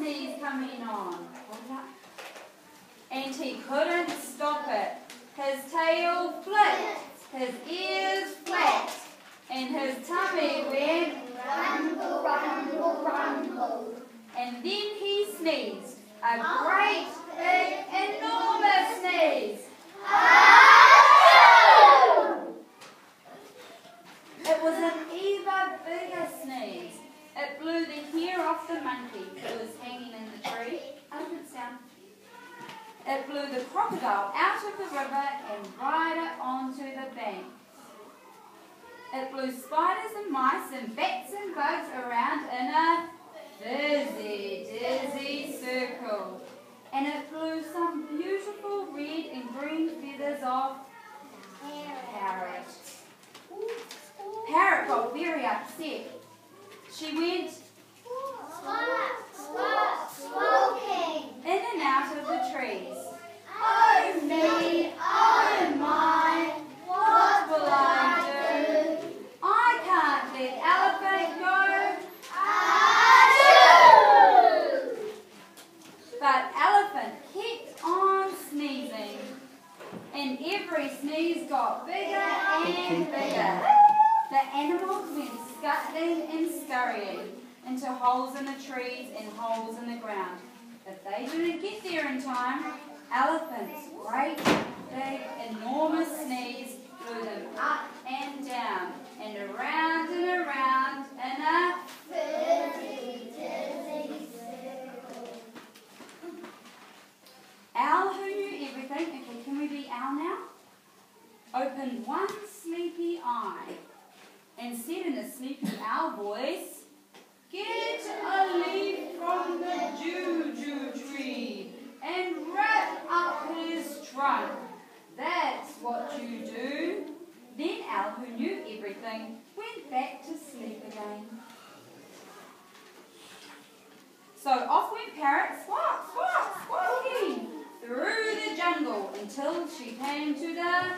sneeze coming on. Hold it up. And he couldn't stop it. His tail flipped, his ears flapped, and his tummy went rumble, rumble, rumble. And then he sneezed, a great, big, enormous sneeze. It was an even bigger sneeze. It blew the hair off the monkey who was hanging in the tree. Elephant's down. It blew the crocodile out of the river and right up onto the bank. It blew spiders and mice and bats and bugs around in a dizzy, dizzy circle. And it blew some beautiful red and green feathers off Parrot. Parrot got very upset. She went Smoking. in and out of the trees. Oh me, oh my, what will I do? I can't let Elephant go. But Elephant kept on sneezing, and every sneeze got bigger and bigger. The animals went scuttling and scurrying into holes in the trees and holes in the ground. If they didn't get there in time, Elephant's great, big, enormous sneeze blew them up and down and around in a Dizzy, dizzy circle. Owl who knew everything. Okay, can we be Owl now? Opened one sleepy eye and said in a sleepy owl voice, "Get a leaf from the juju tree and wrap up his trunk. That's what you do." Then Owl, who knew everything, went back to sleep again. So off went Parrot, swat, swat, swatting, through the jungle until she came to the